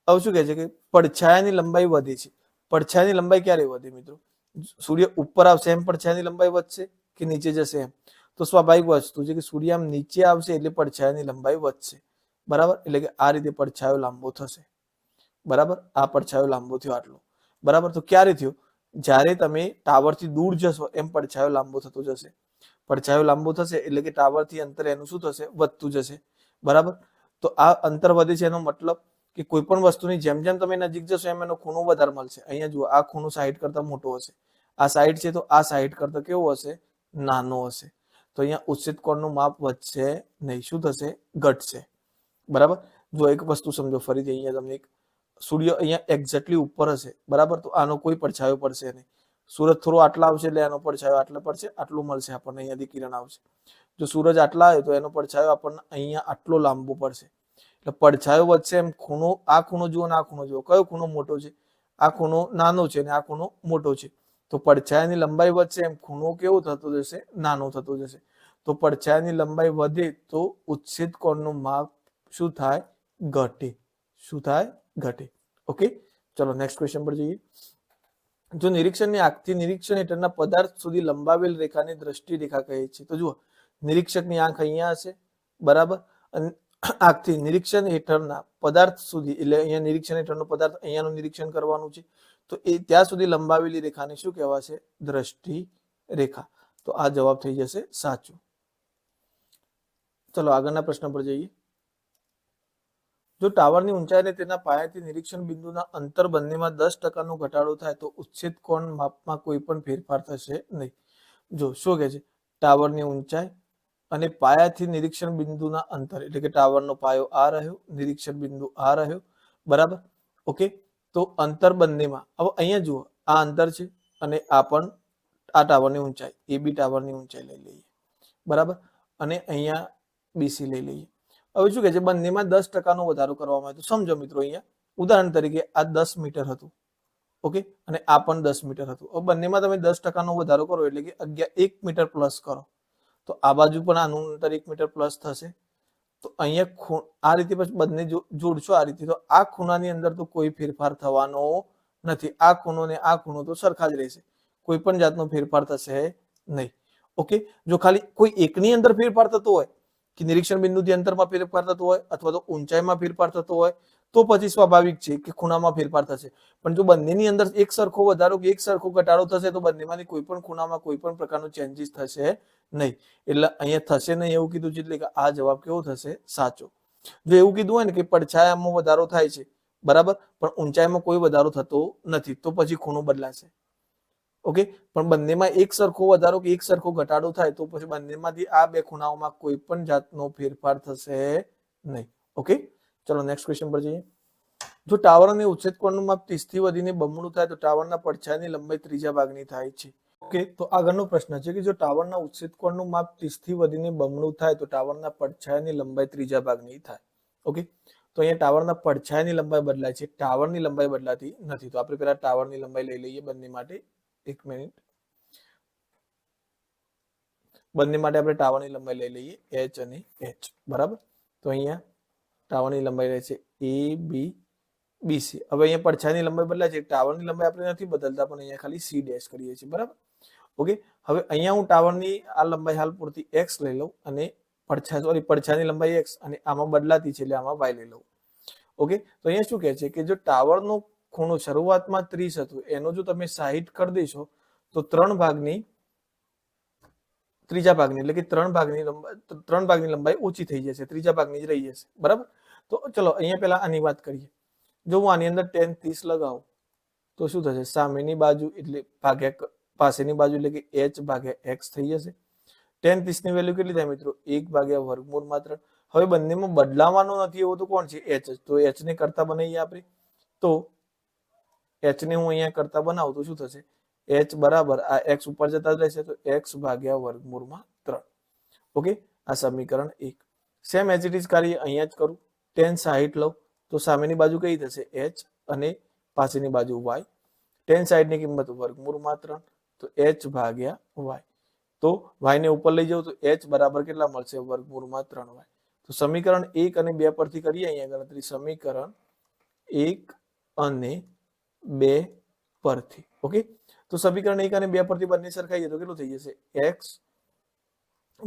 હવે શું કહે છે કે પડછાયાની લંબાઈ વધે છે. પડછાયાની લંબાઈ ક્યારે વધે મિત્રો? સૂર્ય ઉપર આવશે એમ પડછાયાની લંબાઈ વધશે કે નીચે જશે એમ? તો સ્વાભાવિક વસ્તુ છે કે સૂર્ય આમ નીચે આવશે એટલે પડછાયાની લંબાઈ વધશે, બરાબર. એટલે કે આ રીતે પડછાયો લાંબો થશે, બરાબર. આ પડછાયો લાંબો થયો આટલો, બરાબર. તો ક્યારે થયો? જ્યારે તમે ટાવરથી દૂર જશો એમ પડછાયો લાંબો થતો જશે. પડછાયો લાંબો થશે એટલે કે ટાવરથી અંતર એનું શું થશે? વધતું જશે, બરાબર. તો આ અંતર વધે છે એનો મતલબ કે કોઈ પણ વસ્તુની જેમ જેમ તમે નજીક જશો એમ એનો ખૂણો વધારે મળશે. અહીંયા જુઓ, આ ખૂણો 60 કરતા મોટો હશે, આ 60 છે તો આ 60 કરતા કેવો હશે? નાનો હશે. તો અહીંયા ઉચ્છેદ કોણનું માપ વધશે નહીં, શું થશે? ઘટશે, બરાબર. જો એક વસ્તુ સમજો ફરીથી, અહીંયા તમને એક સૂર્ય અહીંયા એક્ઝેક્ટલી ઉપર હશે, બરાબર. તો આનો કોઈ પડછાયો પડશે નહીં. સૂરજ થોડો આટલા આવશે એટલે એનો પડછાયો આટલા પડશે, આટલું મળશે આપણને, અહીંયાથી કિરણ આવશે. જો સૂરજ આટલા આવે તો એનો પડછાયો આપણને અહીંયા આટલો લાંબો પડશે. એટલે પડછાયો વધશે એમ ખૂણો, આ ખૂણો જુઓ ને આ ખૂણો જુઓ, કયો ખૂણો મોટો છે? આ ખૂણો નાનો છે અને આ ખૂણો મોટો છે. તો પડછાયાની લંબાઈ વધશે એમ ખૂણો કેવો થતો જશે? નાનો થતો જશે. તો પડછાયાની લંબાઈ વધે તો ઉચ્છેદ કોણનું માપ શું થાય? ઘટે. શું થાય? ઘટે. ઓકે, ચલો નેક્સ્ટ ક્વેશ્ચન પર જઈએ. જો નિરીક્ષણની આંખથી નિરીક્ષણ હેઠળના પદાર્થ સુધી લંબાવેલ રેખાને દ્રષ્ટિ રેખા કહે છે. તો જુઓ, નિરીક્ષકની આંખ અહીંયા હશે, બરાબર. અને આંખથી નિરીક્ષણ હેઠળના પદાર્થ સુધી, એટલે અહીંયા નિરીક્ષણ હેઠળનો પદાર્થ અહીંયાનું નિરીક્ષણ કરવાનું છે, તો એ ત્યાં સુધી લંબાવેલી રેખાને શું કહેવાશે? દ્રષ્ટિ રેખા. તો આ જવાબ થઈ જશે સાચો. ચલો આગળના પ્રશ્ન પર જઈએ. જો ટાવરની ઊંચાઈ અને તેના પાયાથી નિરીક્ષણ બિંદુના અંતર બંનેમાં 10% નો ઘટાડો થાય તો ઉચ્છેદ કોણ માપમાં કોઈ પણ ફેરફાર થશે નહીં. જો શું કહે છે? ટાવરની ઊંચાઈ અને પાયાથી નિરીક્ષણ બિંદુના અંતર, એટલે કે ટાવરનો પાયો આ રહ્યો, નિરીક્ષણ બિંદુ આ રહ્યો, બરાબર. ઓકે, તો અંતર બંનેમાં, હવે અહીંયા જુઓ, આ અંતર છે અને આ પણ આ ટાવરની ઊંચાઈ, એ બી ટાવરની ઊંચાઈ લઈ લઈએ, બરાબર. અને અહીંયા બીસી લઈ લઈએ. હવે શું કહે છે? બંનેમાં 10% નો વધારો કરવામાં આવે. તો સમજો મિત્રો, અહીંયા ઉદાહરણ તરીકે આ 10 મીટર હતું, ઓકે, અને આ પણ 10 મીટર હતું. હવે બંનેમાં તમે 10% નો વધારો કરો એટલે કે 1 મીટર પ્લસ કરો, તો આ બાજુ પણ આનું અંતર 1 મીટર પ્લસ થશે. તો અહીંયા આ રીતે પછી બંને જોડશો આ રીતે, તો આ ખૂણાની અંદર તો કોઈ ફેરફાર થવાનો નથી. આ ખૂણો ને આ ખૂણો તો સરખા જ રહેશે, કોઈ પણ જાતનો ફેરફાર થશે નહીં. ઓકે, જો ખાલી કોઈ એકની અંદર ફેરફાર થતો હોય કે નિરીક્ષણ બિંદુથી અંતરમાં ફેરફાર થતો હોય અથવા તો ઊંચાઈમાં ફેરફાર થતો હોય તો પછી સ્વાભાવિક છે કે ખૂણામાં ફેરફાર થશે. પણ જો બંનેની અંદર એક સરખો વધારો કે એક સરખો ઘટાડો થશે તો બંનેમાંથી કોઈ પણ ખૂણામાં કોઈ પણ પ્રકારનો ચેન્જીસ થશે નહીં. એટલે અહીંયા થશે નહીં એવું કીધું છે, એટલે કે આ જવાબ કેવો થશે? સાચો. જો એવું કીધું હોય ને કે પડછાયામાં વધારો થાય છે, બરાબર, પણ ઊંચાઈમાં કોઈ વધારો થતો નથી, તો પછી ખૂણો બદલાશે. ઓકે, પણ બંનેમાં એક સરખો વધારો કે એક સરખો ઘટાડો થાય તો પછી બંનેમાંથી આ બે ખૂણાઓમાં કોઈ પણ જાતનો ફેરફાર થશે નહીં. ઓકે, ચલો નેક્સ્ટ ક્વેશ્ચન પર જઈએ. જો ટાવર અને ઉચ્છેદ કોણનું માપ 30 થી વધીને બમણું થાય તો ટાવરના પડછાયાની લંબાઈ ત્રીજા ભાગની થાય છે. ઓકે, તો આગળનો પ્રશ્ન છે કે જો ટાવરના ઉચ્છેદ કોણનું માપ 30 થી વધીને બમણું થાય તો ટાવરના પડછાયાની લંબાઈ ત્રીજા ભાગની થાય. ઓકે, તો અહીંયા ટાવરના પડછાયાની લંબાઈ બદલાય છે, ટાવરની લંબાઈ બદલાતી નથી. તો આપણે પહેલા ટાવરની લંબાઈ લઈ લઈએ બંને માટે. એક મિનિટ, બંને માટે આપણે ટાવરની લંબાઈ લઈ લઈએ h અને h. બરાબર, તો અહીંયા ટાવરની લંબાઈ રહે છે ABBC. હવે અહીંયા પડછાયાની લંબાઈ બદલાય છે, ટાવરની લંબાઈ આપણે નથી બદલતા પણ અહીંયા ખાલી C ડેશ કરીએ છીએ. બરાબર, ઓકે. હવે અહીંયા હું ટાવરની આ લંબાઈ હાલ પૂરતી x લઈ લઉં અને પડછાયાની લંબાઈ x અને આમાં બદલાતી છે એટલે આમાં y લઈ લઉં. ઓકે, તો અહીંયા શું કહે છે કે જો ટાવરનો ખૂણો શરૂઆતમાં 30 હતું એનો જો તમે 60 કરી દેશો તો ત્રીજા ભાગની એટલે કે ત્રણ ભાગની લંબાઈ ઓછી થઈ જશે, ત્રીજા ભાગની જ રહી જશે. બરાબર, તો ચલો અહીંયા પહેલા આની વાત કરીએ. જો હું આની અંદર tan 30 લગાવું તો શું થશે? સામેની બાજુ એટલે ભાગ્યા પાસેની બાજુ એટલે કે h ભાગ્યા x થઈ જશે. tan 30 ની વેલ્યુ કેટલી થાય મિત્રો? 1 ભાગ્યા વર્ગમૂળ માત્ર. હવે બંનેમાં બદલાવાનો નથી એવો તો કોણ છે? h. તો h ને કરતા બનાવીએ આપણે. તો h ને હું અહીંયા કરતા બનાવું તો શું થશે? h બરાબર આ x ઉપર જતા જ રહેશે તો x ભાગ્યા વર્ગમૂળમાં 3. ઓકે, આ સમીકરણ 1. સેમ એઝ ઇટ ઇઝ કાર્ય અહીંયા જ કરું. tan 60 લઉં તો સામેની બાજુ કઈ થશે? h અને પાછળની બાજુ y. tan 60 ની કિંમત વર્ગમૂળમાં 3 તો h ભાગ્યા y. તો y ને ઉપર લઈ જાઉં તો h બરાબર કેટલા મળશે? વર્ગમૂળમાં 3y. તો સમીકરણ 1 અને 2 પરથી કરીએ અહીંયા ગણતરી. સમીકરણ 1 અને 2 પરથી. ઓકે, તો સમીકરણ 1 અને 2 પરથી બંને સરખાઈએ તો કેટલું થઈ જશે? x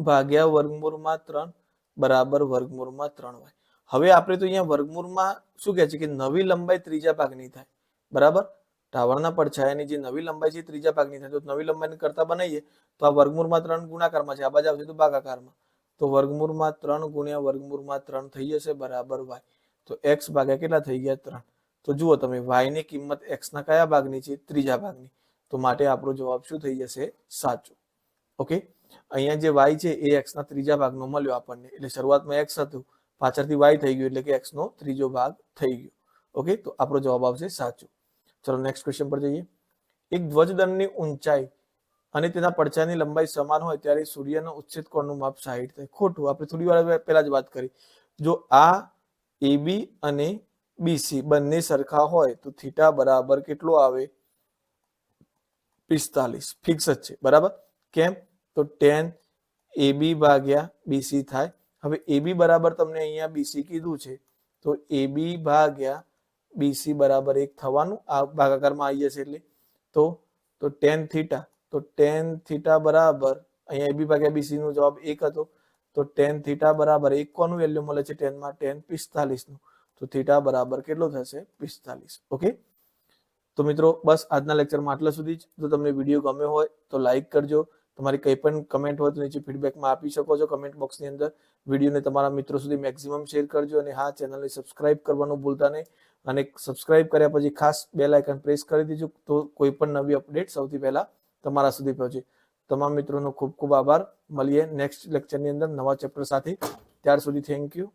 ભાગ્યા વર્ગમૂળમાં 3 બરાબર વર્ગમૂળમાં 3y. હવે આપણે તો અહીંયા વર્ગમૂળમાં શું કહે છે કે નવી લંબાઈ ત્રીજા ભાગની થાય. બરાબર, ટાવરના પડછાયાની જે નવી લંબાઈ છે ત્રીજા ભાગની થાય. તો નવી લંબાઈને કરતા બનાવીએ તો આ વર્ગમૂળમાં 3 ગુણાકારમાં છે, આ બાજુ આવશે તો ભાગાકારમાં. તો વર્ગમૂળમાં 3 ગુણ્યા વર્ગમૂળમાં 3 થઈ જશે બરાબર y. તો x ભાગ્યા કેટલા થઈ ગયા? 3. તો જુઓ તમે y ની કિંમત x ના કયા ભાગની છે? ત્રીજા ભાગની. તો માટે આપણો જવાબ શું થઈ જશે? સાચો. ઓકે, અહીંયા જે y છે એ x ના ત્રીજા ભાગનો મળ્યો આપણને. એટલે શરૂઆતમાં x હતું, પાછળથી y થઈ ગયું એટલે કે x નો ત્રીજો ભાગ થઈ ગયો. ઓકે, તો આપણો જવાબ આવશે સાચો. ચલો નેક્સ્ટ ક્વેશ્ચન પર જઈએ. એક ધ્વજદંડની ઊંચાઈ અને તેના પડછાયાની લંબાઈ સમાન હોય ત્યારે સૂર્યના ઉચ્છેદ કોણનું માપ 60 થાય. ખોટું, આપણે થોડી વાર પહેલા જ વાત કરી. જો આ AB અને BC બંને સરખા હોય તો થીટા બરાબર કેટલો આવે? 45. ફિક્સ જ છે. બરાબર, કેમ? તો tan AB ભાગ્યા BC થાય. હવે AB બરાબર તમને અહીંયા BC કીધું છે તો AB ભાગ્યા BC બરાબર 1 થવાનું. આ ભાગાકારમાં આવી જશે એટલે તો tan થીટા, તો tan થીટા બરાબર અહીંયા AB ભાગ્યા BC નો જવાબ 1 હતો. તો tan થીટા બરાબર 1 કોનું વેલ્યુ મળે છે tan માં? tan 45 નું. તો થીટા બરાબર કેટલો થશે? 45. ઓકે, તો મિત્રો બસ આજના લેક્ચરમાં આટલા સુધી જ. જો તમને વિડીયો ગમ્યો હોય તો લાઈક કરજો. તમારી કંઈ પણ કમેન્ટ હોય તો નીચે ફીડબેકમાં આપી શકો છો કમેન્ટ બોક્સની અંદર. વિડીયોને તમારા મિત્રો સુધી મેક્સિમમ શેર કરજો અને હા, ચેનલને સબસ્ક્રાઇબ કરવાનું ભૂલતા નહીં. અને સબસ્ક્રાઇબ કર્યા પછી ખાસ બેલ આઇકન પ્રેસ કરી દેજો તો કોઈ પણ નવી અપડેટ સૌથી પહેલા તમારા સુધી પહોંચે. તમામ મિત્રોનો ખૂબ ખૂબ આભાર. મળીએ નેક્સ્ટ લેક્ચરની અંદર નવા ચેપ્ટર સાથે. ત્યાર સુધી થેન્ક યુ.